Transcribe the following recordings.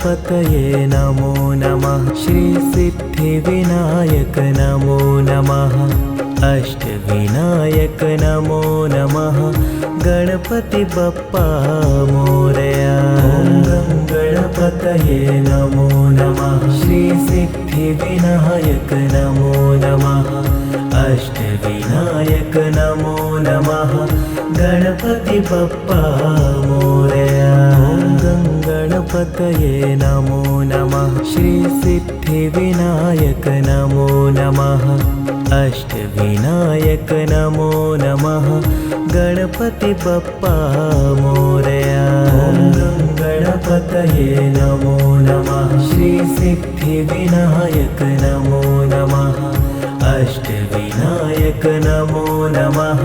गणपतये नमो नमः। श्री सिद्धिविनायक नमो नमः। अष्टविनायक नमो नमः। गणपति बप्पा मोरया। ॐ गणपतये नमो नमः। श्री सिद्धिविनायक नमो नमः। अष्टविनायक नमो नमः। गणपति बप्पा मोरया। ॐ गणपतये नमो नमः। श्री सिद्धिविनायक नमो नमः। अष्टविनायक नमो नमः। गणपति बप्पा मोरया। ॐ गणपतये नमो नमः। श्री सिद्धिविनायक नमो नमः। अष्टविनायक नमो नमः।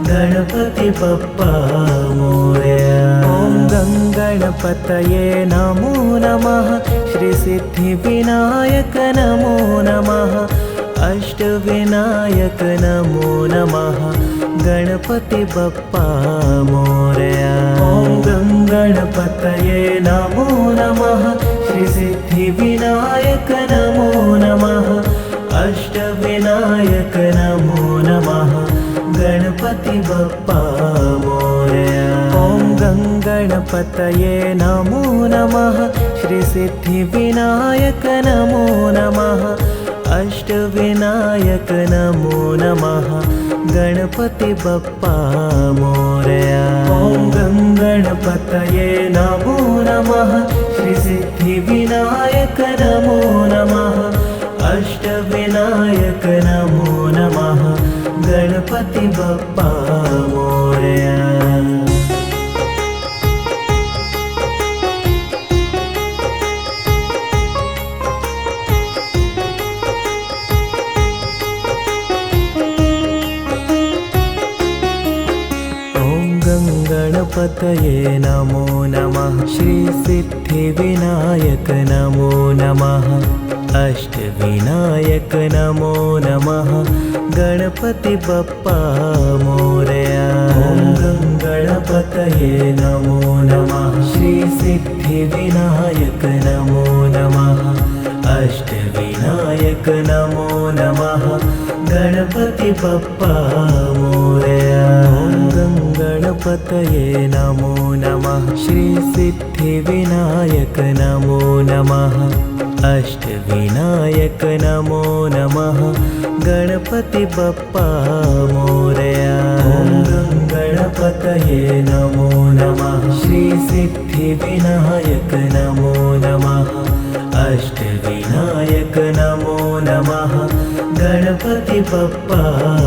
गणपति बप्पा मोरया। ॐ गणपतये नमो नमः। श्री सिद्धिविनायक नमो नमः। अष्टविनायक नमो नमः। गणपति बप्पा मोरया। ॐ गणपतये नमो नमः। श्री सिद्धिविनायक नमो नमः। अष्टविनायक नमो नमः। गणपति बप्पा मोरया। ॐ गणपतये नमो नमः। श्री सिद्धिविनायक नमो नमः। अष्टविनायक नमो नमः। गणपति बप्पा मोरया। ॐ गणपतये नमो नमः। श्री सिद्धिविनायक नमो नमः। अष्टविनायक नमो नमः। गणपति बप्पा मोरया। गणपतये नमो नमः। श्री सिद्धिविनायक नमो नमः। अष्टविनायक नमो नमः। गणपति बप्पा मोरया। ॐ गणपतये नमो नमः। श्री सिद्धिविनायक नमो नमः। अष्टविनायक नमो नमः। गणपति बप्पा मोरया। ॐ गणपतये नमो नमः। श्री सिद्धिविनायक नमो नमः। अष्टविनायक नमो नमः। गणपति बप्पा मोरया। ॐ गणपतये नमो नमः। श्री सिद्धिविनायक नमो नमः। अष्टविनायक नमो नमः। गणपति बप्पा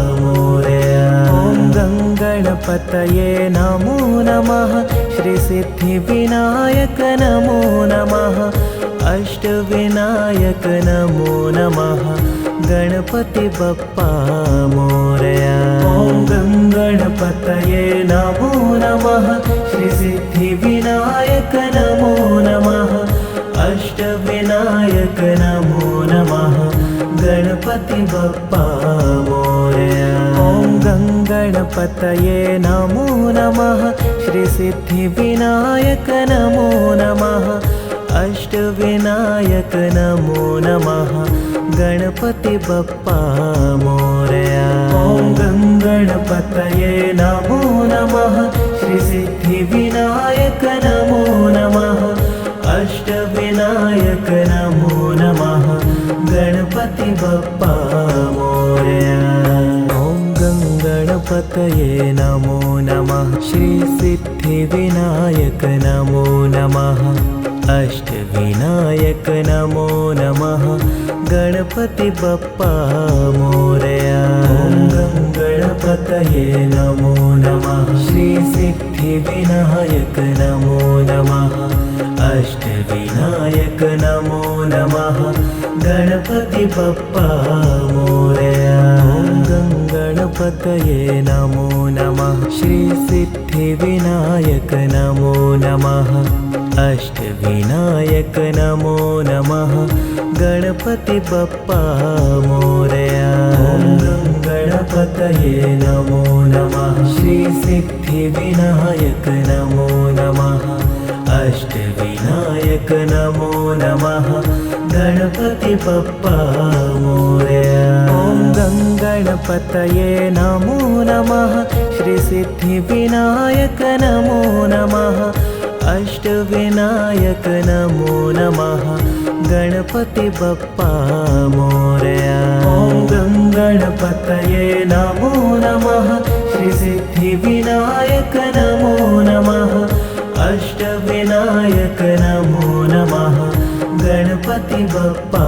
मोरया। ॐ गणपतये नमो नमः। श्री सिद्धिविनायक नमो नमः। अष्टविनायक नमो नमः। गणपति बप्पा मोरया। ॐ गणपतये नमो नमः। श्री सिद्धिविनायक नमो नमः। अष्टविनायक नमो नमः। गणपति बप्पा मोरया। ॐ गणपतये नमो नमः। श्री सिद्धिविनायक नमो नमः। अष्टविनायक नमो नमः। गणपति बप्पा मोरया। ॐ गणपतये नमो नमः। श्री सिद्धिविनायक नमो नमः। अष्टविनायक नमो नमः। गणपति बप्पा मोरया। ॐ गणपतये नमो नमः। श्री सिद्धिविनायक नमो नमः। अष्टविनायक नमो नमः। गणपति बप्पा मोरया। ॐ गणपतये नमो नमः। श्री सिद्धिविनायक नमो नमः। अष्टविनायक नमो नमः। गणपति बप्पा मोरया। ॐ गणपतये नमो नमः। श्री सिद्धिविनायक नमो नमः। अष्टविनायक नमो नमः। गणपति बप्पा मोरया। ॐ गणपतये नमो नमः। श्री सिद्धिविनायक नमो नमः। अष्टविनायक अष्टविनायक नमो नमः गणपति बप्पा मोरया। ॐ गङ्गणपतये नमो नमः श्रीसिद्धिविनायक नमो नमः अष्टविनायक नमो नमः गणपति बप्पा मोरया। ॐ गङ्गणपतये नमो नमः श्रीसिद्धिविनायक नमो नमः अष्टविनायक नमो नमः गणपति बप्पा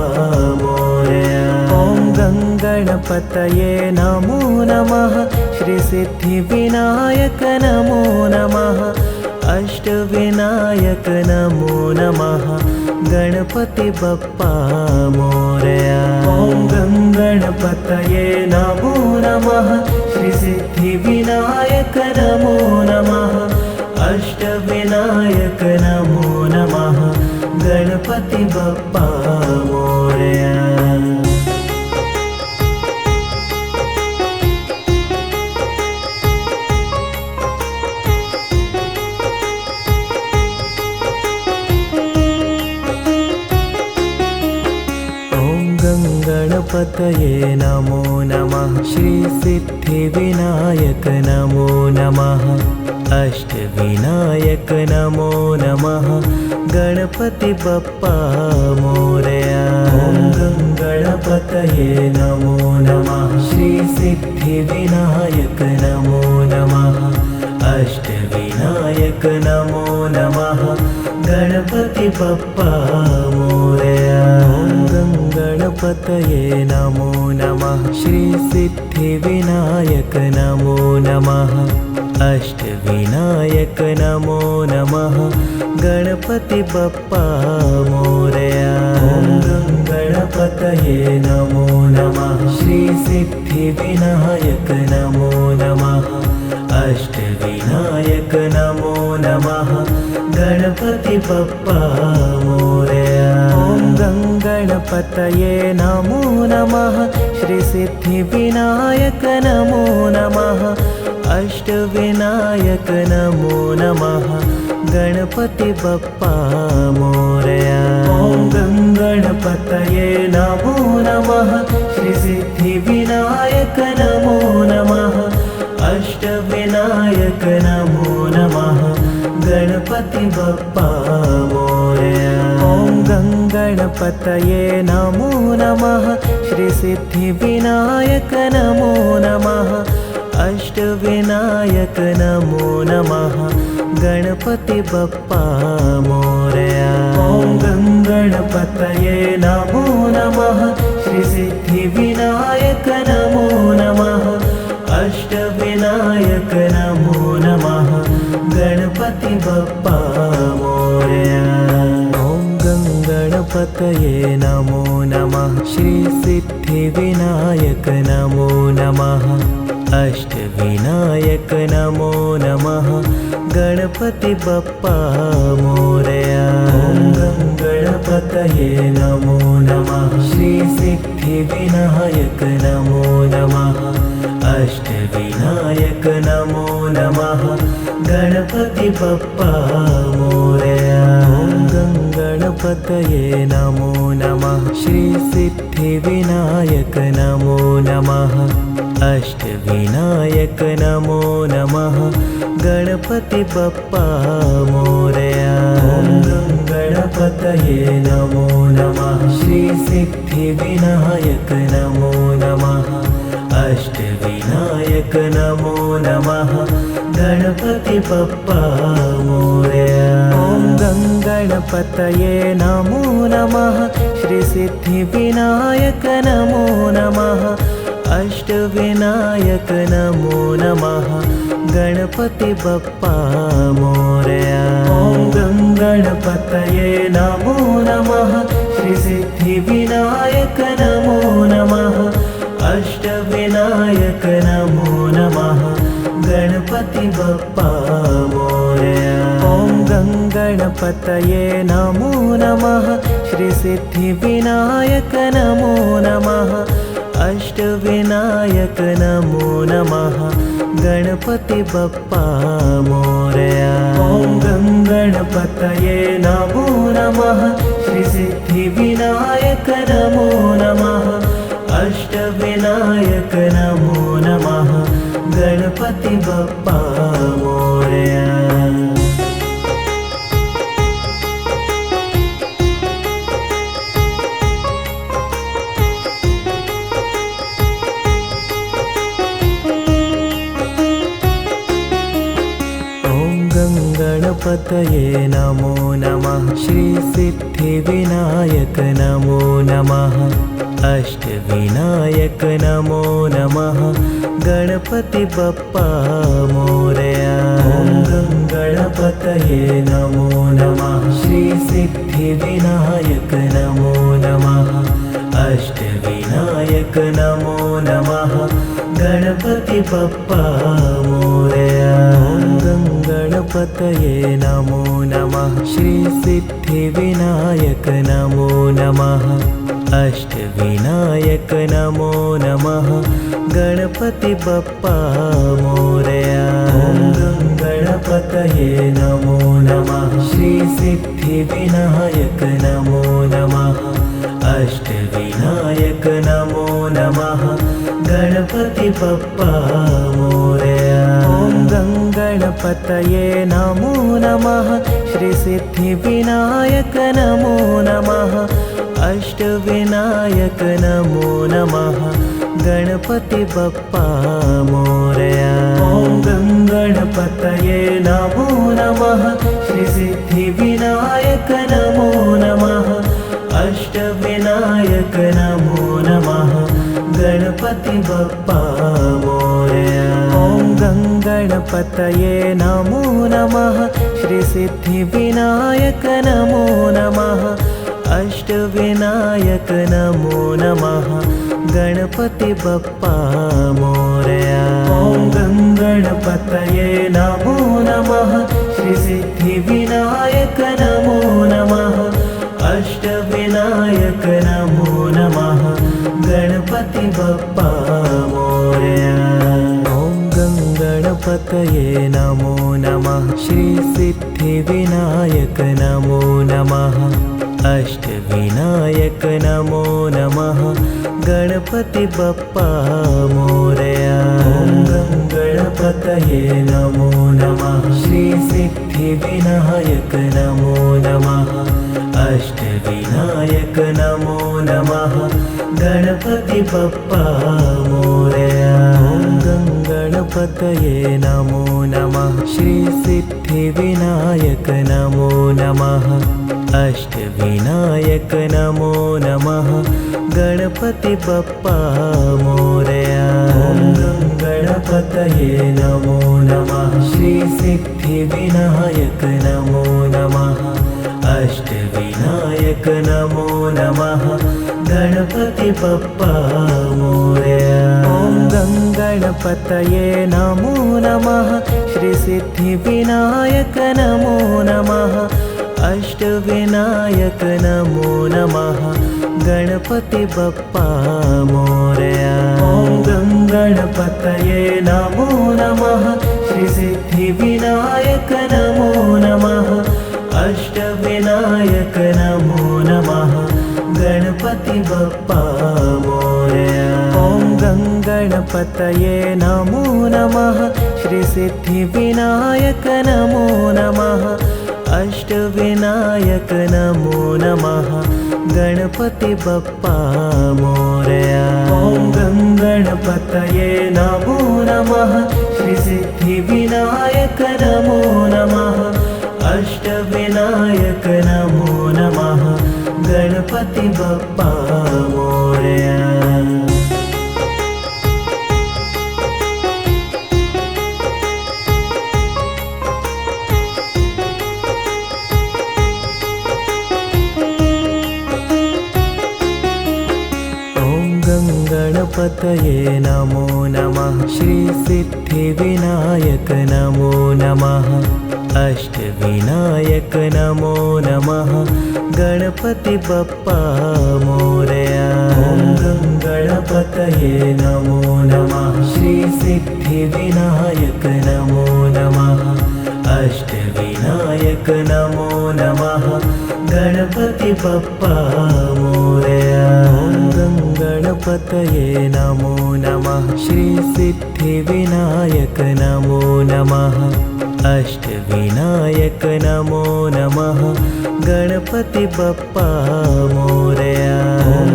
मोरया। ॐ गङ्गणपतये नमो नमः श्रीसिद्धिविनायक नमो नमः अष्टविनायक नमो नमः गणपति बप्पा मोरया। ॐ गङ्गणपतये नमो नमः श्रीसिद्धिविनायक नमो नमः अष्टविनायक नमो नमः गणपति बप्पा मोरया। गणपतये नमो नमः श्रीसिद्धिविनायक नमो नमः अष्टविनायक नमो नमः गणपति बप्पा मोरया। ॐ गणपतये नमो नमः श्रीसिद्धिविनायक नमो नमः अष्टविनायक नमो नमः गणपति बप्पा मोरया। ॐ गणपतये नमो नमः श्रीसिद्धिविनायक नमो नमः अष्टविनायक नमो नमः गणपति बप्पा मोरया। ॐ गणपतये नमो नमः श्रीसिद्धिविनायक नमो नमः अष्टविनायक नमो नमः गणपति बप्पा मोरया। ॐ गणपतये नमो नमः श्रीसिद्धिविनायक नमो नमः अष्टविनायक नमो नमः गणपति बप्पा मोरया। ॐ गणपतये नमो नमः श्रीसिद्धिविनायक नमो नमः अष्टविनायक नमो नमः गणपति बप्पा मोरया। ॐ गणपतये नमो नमः श्रीसिद्धिविनायक नमो नमः अष्टविनायक नमो नमः गणपति बप्पा मोरया। ॐ गणपतये नमो नमः श्रीसिद्धिविनायक नमो नमः अष्टविनायक नमो नमः गणपति बप्पा मोरया। ॐ गणपतये नमो नमः श्रीसिद्धिविनायक नमो नमः अष्टविनायक नमो नमः गणपति बप्पा मोरया। ॐ गणपतये नमो नमः श्रीसिद्धिविनायक नमो नमः अष्टविनायक नमो नमः गणपति बप्पा मोरया। ॐ गणपतये नमो नमः श्रीसिद्धिविनायक नमो नमः अष्टविनायक नमो नमः गणपति बप्पा मोरया। ॐ गणपतये नमो नमः श्रीसिद्धिविनायक नमो नमः अष्टविनायक नमो नमः गणपति बप्पा मोरया। ॐ गणपतये नमो नमः श्रीसिद्धिविनायक नमो नमः अष्टविनायक नमो नमः गणपति बप्पा मोरया। ॐ गणपतये नमो नमः श्रीसिद्धिविनायक नमो नमः अष्टविनायक नमो नमः गणपति बप्पा मोरया। ॐ गणपतये नमो नमः श्रीसिद्धिविनायक नमो नमः अष्टविनायक नमो नमः गणपति बप्पा मोरया। ॐ गणपतये नमो नमः। श्री सिद्धिविनायक नमो नमः। अष्टविनायक नमो नमः। गणपति बप्पा मोरया। गणपतये नमो नमः। श्री सिद्धिविनायक नमो नमः। अष्टविनायक नमो नमः। गणपति बप्पा मोरया। ॐ गणपतये नमो नमः। श्री सिद्धिविनायक नमो नमः। अष्टविनायक नमो नमः। गणपति बप्पा मोरया। गणपतये नमो नमः। श्री सिद्धिविनायक नमो नमः। अष्टविनायक नमो नमः। गणपति बप्पा मोरया। ॐ गणपतये नमो नमः। श्री सिद्धिविनायक नमो नमः। अष्टविनायक नमो नमः। गणपति बप्पा मोरया। ॐ गणपतये नमो नमः। श्री सिद्धिविनायक नमो नमः। अष्टविनायक नमो नमः। गणपति बप्पा मोरया। ॐ गणपतये नमो नमः। श्री सिद्धिविनायक नमो नमः। अष्टविनायक नमो नमः। गणपति बप्पा मोरया। ॐ गणपतये नमो नमः। श्री सिद्धिविनायक नमो नमः। अष्टविनायक नमो नमः। गणपति बप्पा मोरया। ॐ गणपतये नमो नमः। श्री सिद्धिविनायक नमो नमः। अष्टविनायक नमो नमः। गणपति बप्पा मोरया। ॐ गणपतये नमो नमः। श्री सिद्धिविनायक नमो नमः। अष्टविनायक नमो नमः। गणपति बप्पा मोरया। ॐ गणपतये नमो नमः। श्री सिद्धिविनायक नमो नमः। अष्टविनायक नमो नमः। गणपति बप्पा मोरया। ॐ गणपतये नमो नमः। श्री सिद्धिविनायक नमो नमः। अष्टविनायक नमो नमः। गणपति बप्पा मोरया। ॐ गणपतये नमो नमः। श्री सिद्धिविनायक नमो नमः। अष्टविनायक नमो नमः। गणपति बप्पा मोरया। ॐ गणपतये नमो नमः। श्री सिद्धिविनायक नमो नमः। अष्टविनायक नमो नमः। गणपति बप्पा मोरया। ॐ गणपतये नमो नमः। श्री सिद्धिविनायक नमो नमः। अष्टविनायक नमो नमः। गणपति बप्पा मोरया। ॐ गणपतये नमो नमः। श्री सिद्धिविनायक नमो नमः। अष्टविनायक नमो नमः। गणपति बप्पा मोरया। ॐ गणपतये नमो नमः। श्री सिद्धिविनायक नमो नमः। अष्टविनायक नमो नमः। गणपति बप्पा मोरया। गणपतये नमो नमः। श्री सिद्धिविनायक नमो नमः। अष्टविनायक नमो नमः। गणपति बप्पा मोरया। ॐ गणपतये नमो नमः। श्री सिद्धिविनायक नमो नमः। अष्टविनायक नमो नमः। गणपति बप्पा मोरया। ॐ गणपतये नमो नमः। श्री सिद्धिविनायक नमो नमः। अष्टविनायक नमो नमः। गणपति बप्पा मोरया। ॐ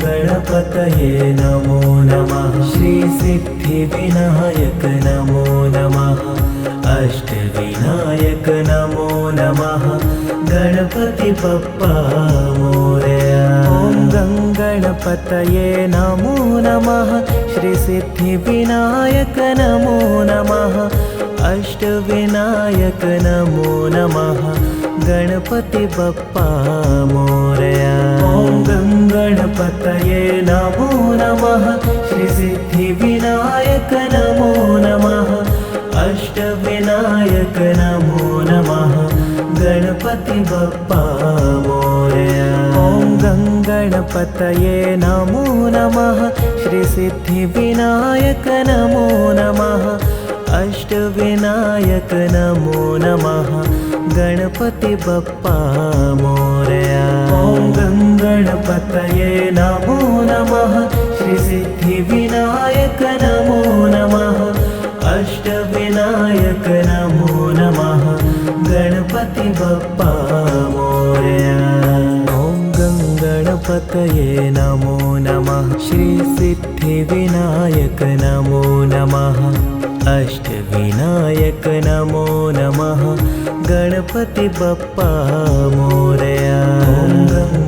गणपतये नमो नमः। श्री सिद्धिविनायक नमो नमः। अष्टविनायक नमो नमः। गणपति बप्पा मोरया। ॐ गणपतये नमो नमः। श्री सिद्धिविनायक नमो नमः। अष्टविनायक नमो नमः। गणपति बप्पा मोरया। ॐ गणपतये नमो नमः। श्री सिद्धिविनायक नमो नमः। अष्टविनायक नमो नमः। गणपति बप्पा मोरया। ॐ गणपतये नमो नमः। श्री सिद्धिविनायक नमो नमः। अष्टविनायक नमो नमः। गणपति बप्पा मोरया। ॐ गणपतये नमो नमः। श्री सिद्धिविनायक नमो नमः। अष्टविनायक नमो नमः। गणपति बप्पा मोरया। ॐ गणपतये नमो नमः। श्री सिद्धिविनायक नमो नमः। अष्टविनायक नमो नमः। गणपति बप्पा मोरया। ॐ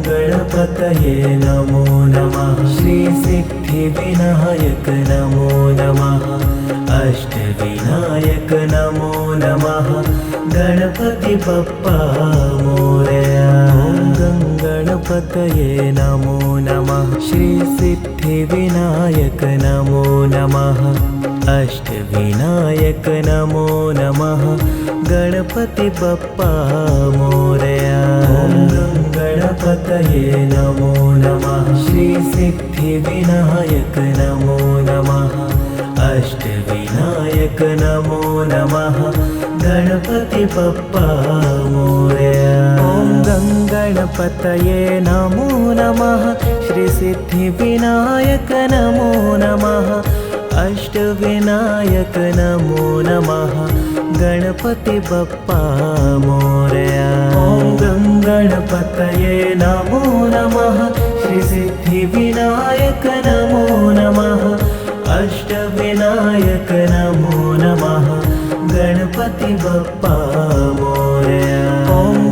गणपतये नमो नमः। श्री सिद्धिविनायक नमो नमः। अष्टविनायक नमो नमः। गणपति बप्पा मोरया। ॐ गणपतये नमो नमः। श्री सिद्धिविनायक नमो नमः। अष्टविनायक नमो नमः। गणपति बप्पा मोरया। ॐ गणपतये नमो नमः। श्री सिद्धिविनायक नमो नमः। अष्टविनायक नमो नमः। गणपति बप्पा मोरया। ॐ गणपतये नमो नमः। श्री सिद्धिविनायक नमो नमः। अष्टविनायक नमो नमः। गणपति बप्पा मोरया। ॐ गणपतये नमो नमः। श्री सिद्धिविनायक नमो नमः। अष्टविनायक नमो नमः। गणपति बप्पा मोरया। ॐ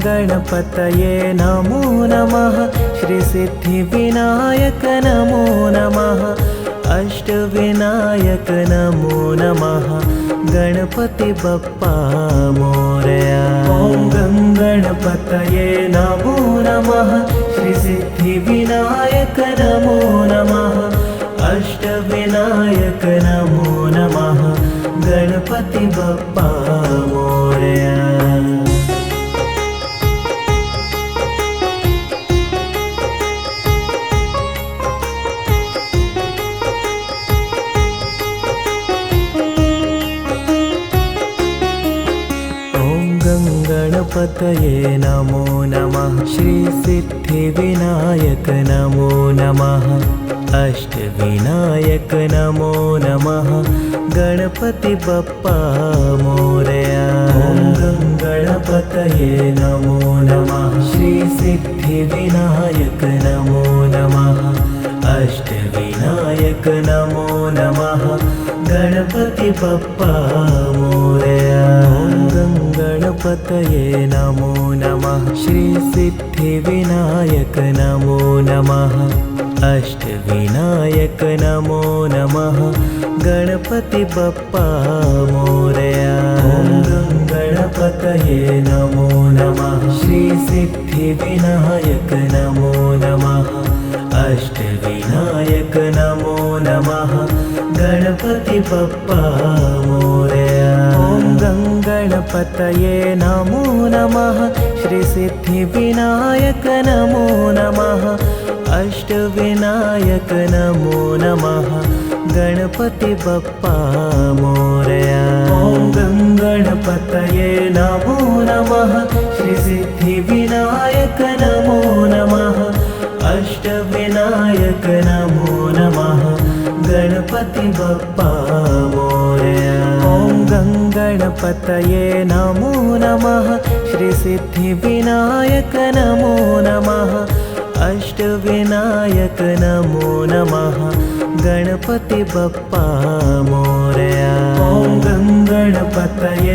गणपतये नमो नमः। श्री सिद्धिविनायक नमो नमः। अष्टविनायक नमो नमः। गणपति बप्पा मोरया। ॐ गणपतये नमो नमः। श्री सिद्धिविनायक नमो नमः। अष्टविनायक नमो नमः। गणपति बप्पा मोरया। गणपतये नमो नमः। श्री सिद्धिविनायक नमो नमः। अष्टविनायक नमो नमः। गणपति बप्पा मोरया। ॐ गणपतये नमो नमः। श्री सिद्धिविनायक नमो नमः। अष्टविनायक नमो नमः। गणपति बप्पा मोरया। ॐ गणपतये नमो नमः। श्री सिद्धिविनायक नमो नमः। अष्टविनायक नमो नमः। गणपति बप्पा मोरया। ॐ गणपतये नमो नमः। श्री सिद्धिविनायक नमो नमः। अष्टविनायक नमो नमः। गणपति बप्पा मोरया। ॐ गङ्गणपतये नमो नमः श्रीसिद्धिविनायक नमो नमः अष्टविनायक नमो नमः गणपति बप्पा मोरया। ॐ गङ्गणपतये नमो नमः श्रीसिद्धिविनायक नमो नमः अष्टविनायक नमो नमः गणपति बप्पा मोरया। ॐ गङ्गणपतये नमो नमः श्रीसिद्धिविनायक नमो नमः अष्टविनायक नमो नमः गणपति बप्पा मोरया। ॐ गङ्गणपतये